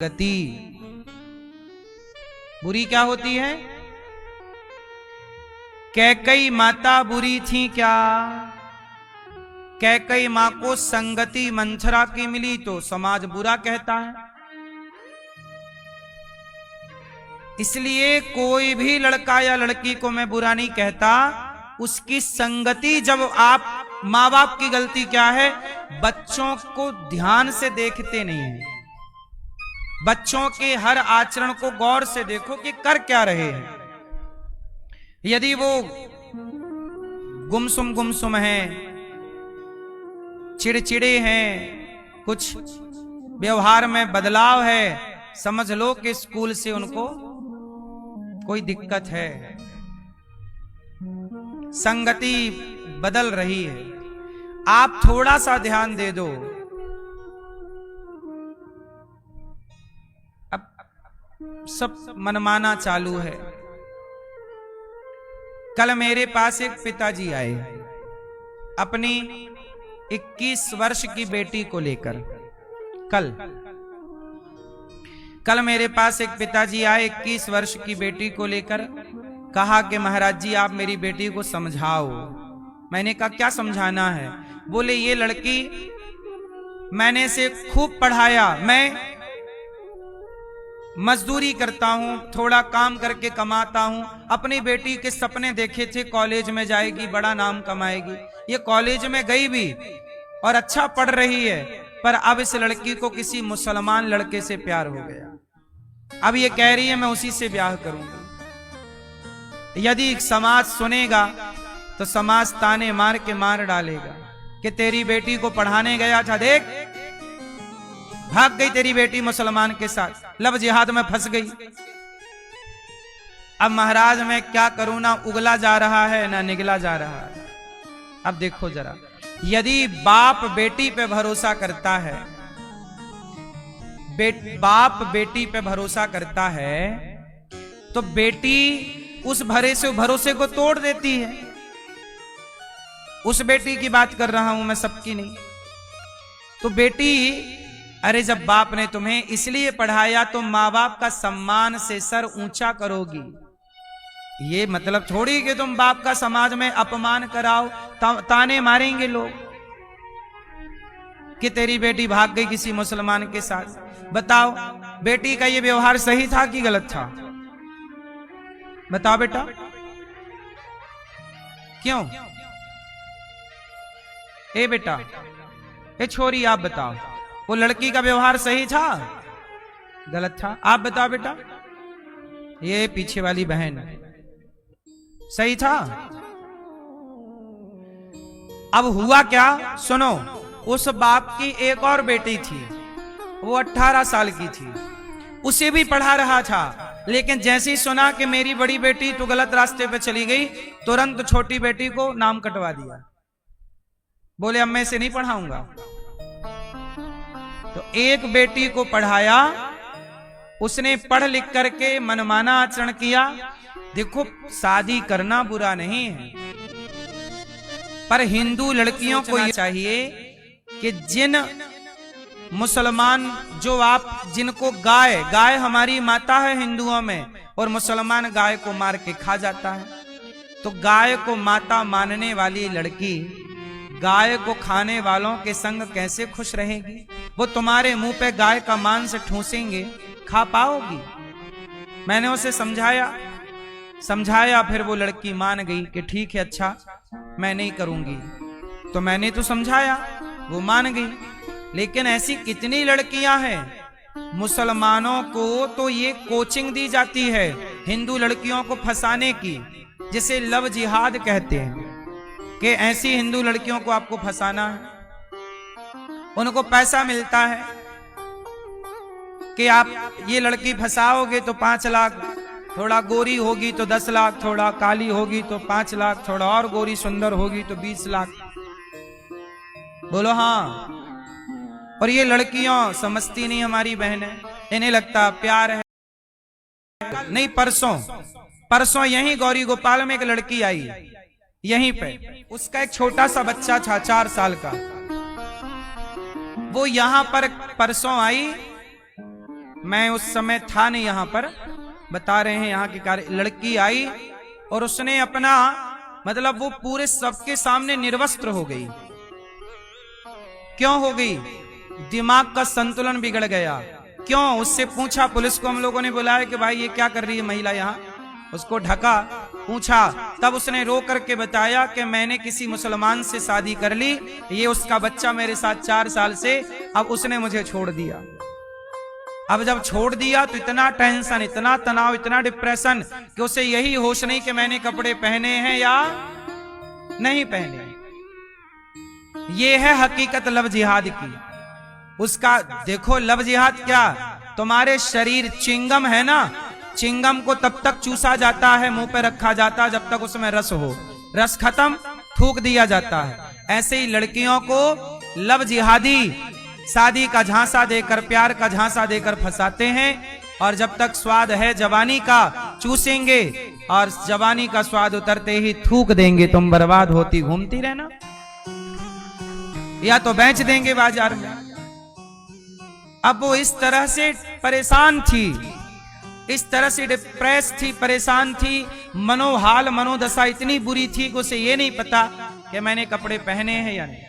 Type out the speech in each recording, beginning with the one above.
गति। बुरी क्या होती है? कैकई माता बुरी थी क्या? कैकई मां को संगति मंथरा की मिली तो समाज बुरा कहता है। इसलिए कोई भी लड़का या लड़की को मैं बुरा नहीं कहता, उसकी संगति जब आप माँ बाप की गलती क्या है, बच्चों को ध्यान से देखते नहीं है। बच्चों के हर आचरण को गौर से देखो कि कर क्या रहे हैं। यदि वो गुमसुम हैं, चिड़चिड़े हैं, कुछ व्यवहार में बदलाव है, समझ लो कि स्कूल से उनको कोई दिक्कत है, संगति बदल रही है। आप थोड़ा सा ध्यान दे दो। अब सब मनमाना चालू है। कल मेरे पास एक पिताजी आए अपनी 21 वर्ष की बेटी को लेकर। कल मेरे पास एक पिताजी आए 21 वर्ष की बेटी को लेकर। कहा कि महाराज जी आप मेरी बेटी को समझाओ। मैंने कहा क्या समझाना है? बोले ये लड़की मैंने इसे खूब पढ़ाया, मैं मजदूरी करता हूं, थोड़ा काम करके कमाता हूं। अपनी बेटी के सपने देखे थे, कॉलेज में जाएगी, बड़ा नाम कमाएगी। ये कॉलेज में गई भी और अच्छा पढ़ रही है, पर अब इस लड़की को किसी मुसलमान लड़के से प्यार हो गया। अब ये कह रही है मैं उसी से ब्याह करूंगी। यदि समाज सुनेगा तो समाज ताने मार के मार डालेगा कि तेरी बेटी को पढ़ाने गया था, देख भाग गई तेरी बेटी मुसलमान के साथ, लब जिहाद में फंस गई। अब महाराज मैं क्या करूं, ना उगला जा रहा है ना निगला जा रहा है। अब देखो जरा, यदि बाप बेटी पे भरोसा करता है, बाप बेटी पे भरोसा करता है, तो बेटी उस भरोसे को तोड़ देती है। उस बेटी की बात कर रहा हूं मैं, सबकी नहीं। तो बेटी, अरे जब बाप ने तुम्हें इसलिए पढ़ाया तो माँ बाप का सम्मान से सर ऊंचा करोगी। ये मतलब थोड़ी कि तुम बाप का समाज में अपमान कराओ, ताने मारेंगे लोग कि तेरी बेटी भाग गई किसी मुसलमान के साथ। बताओ बेटी का ये व्यवहार सही था कि गलत था? बताओ बेटा, क्यों? ए बेटा, ए छोरी, आप बताओ वो लड़की का व्यवहार सही था गलत था? आप बताओ बेटा। ये पीछे वाली बहन सही था? अब हुआ क्या सुनो। उस बाप की एक और बेटी थी, वो 18 साल की थी, उसे भी पढ़ा रहा था। लेकिन जैसे ही सुना कि मेरी बड़ी बेटी तो गलत रास्ते पे चली गई, तुरंत छोटी बेटी को नाम कटवा दिया। बोले अब मैं इसे नहीं पढ़ाऊंगा। तो एक बेटी को पढ़ाया, उसने पढ़ लिख करके मनमाना आचरण किया। देखो शादी करना बुरा नहीं है, पर हिंदू लड़कियों को यह चाहिए कि जिन मुसलमान, जो आप जिनको गाय हमारी माता है हिंदुओं में, और मुसलमान गाय को मार के खा जाता है, तो गाय को माता मानने वाली लड़की गाय को खाने वालों के संग कैसे खुश रहेगी? वो तुम्हारे मुंह पे गाय का मांस ठूसेंगे, खा पाओगी? मैंने उसे समझाया, फिर वो लड़की मान गई कि ठीक है, अच्छा मैं नहीं करूंगी। तो मैंने तो समझाया, वो मान गई। लेकिन ऐसी कितनी लड़कियां हैं, मुसलमानों को तो ये कोचिंग दी जाती है हिंदू लड़कियों को फंसाने की, जिसे लव जिहाद कहते हैं, कि ऐसी हिंदू लड़कियों को आपको फंसाना है। उनको पैसा मिलता है कि आप ये लड़की फंसाओगे तो 5 लाख, थोड़ा गोरी होगी तो 10 लाख, थोड़ा काली होगी तो 5 लाख, थोड़ा और गोरी सुंदर होगी तो 20 लाख। बोलो हाँ। और ये लड़कियां समझती नहीं हमारी बहनें, इन्हें लगता प्यार है। नहीं, परसों यहीं गौरी गोपाल में एक लड़की आई, यहीं पे उसका एक छोटा सा बच्चा था 4 साल का। वो यहां पर परसों आई, मैं उस समय था नहीं यहां पर, बता रहे हैं यहाँ की कार्य। लड़की आई और उसने अपना मतलब वो पूरे सबके सामने निर्वस्त्र हो गई। क्यों हो गई? दिमाग का संतुलन बिगड़ गया। क्यों? उससे पूछा, पुलिस को हम लोगों ने बुलाया कि भाई ये क्या कर रही है महिला यहाँ, उसको ढका, पूछा, तब उसने रो करके बताया कि मैंने किसी मुसलमान से शादी कर ली, ये उसका बच्चा मेरे साथ 4 साल से, अब उसने मुझे छोड़ दिया। अब जब छोड़ दिया तो इतना टेंशन, इतना तनाव, इतना डिप्रेशन कि उसे यही होश नहीं कि मैंने कपड़े पहने हैं या नहीं पहने। ये है हकीकत लव जिहाद की। उसका देखो, लव जिहाद क्या, तुम्हारे शरीर चिंगम है ना, चिंगम को तब तक चूसा जाता है, मुंह पे रखा जाता है जब तक उसमें रस हो, रस खत्म थूक दिया जाता है। ऐसे ही लड़कियों को लव जिहादी शादी का झांसा देकर, प्यार का झांसा देकर फंसाते हैं, और जब तक स्वाद है जवानी का चूसेंगे, और जवानी का स्वाद उतरते ही थूक देंगे, तुम बर्बाद होती घूमती रहना, या तो बेच देंगे बाजार में। अब वो इस तरह से परेशान थी, इस तरह से डिप्रेस थी, परेशान थी, मनोहाल मनोदशा इतनी बुरी थी कि उसे ये नहीं पता कि मैंने कपड़े पहने हैं या नहीं,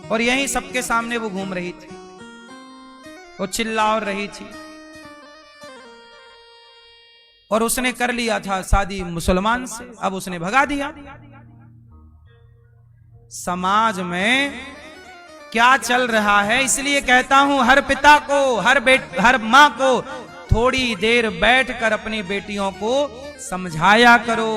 और यहीं सबके सामने वो घूम रही थी, वो चिल्ला और रही थी, और उसने कर लिया था शादी मुसलमान से, अब उसने भगा दिया। समाज में क्या चल रहा है, इसलिए कहता हूं हर पिता को, हर मां को थोड़ी देर बैठकर अपनी बेटियों को समझाया करो।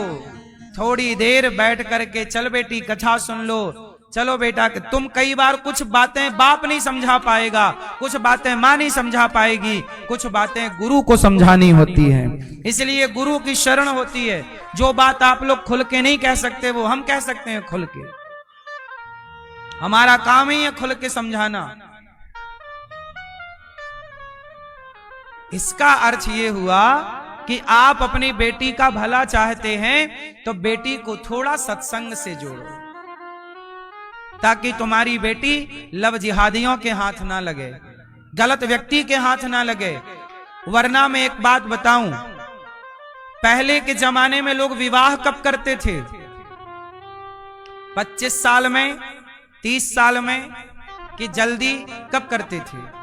थोड़ी देर बैठ करके, चल बेटी कथा सुन लो, चलो बेटा, तुम कई बार कुछ बातें बाप नहीं समझा पाएगा, कुछ बातें मां नहीं समझा पाएगी, कुछ बातें गुरु को समझानी होती हैं, इसलिए गुरु की शरण होती है। जो बात आप लोग खुल के नहीं कह सकते वो हम कह सकते हैं खुल के, हमारा काम ही है खुल के समझाना। इसका अर्थ ये हुआ कि आप अपनी बेटी का भला चाहते हैं तो बेटी को थोड़ा सत्संग से जोड़ो, ताकि तुम्हारी बेटी लव जिहादियों के हाथ ना लगे, गलत व्यक्ति के हाथ ना लगे। वरना मैं एक बात बताऊं, पहले के जमाने में लोग विवाह कब करते थे? 25 साल में, 30 साल में, कि जल्दी कब करते थे?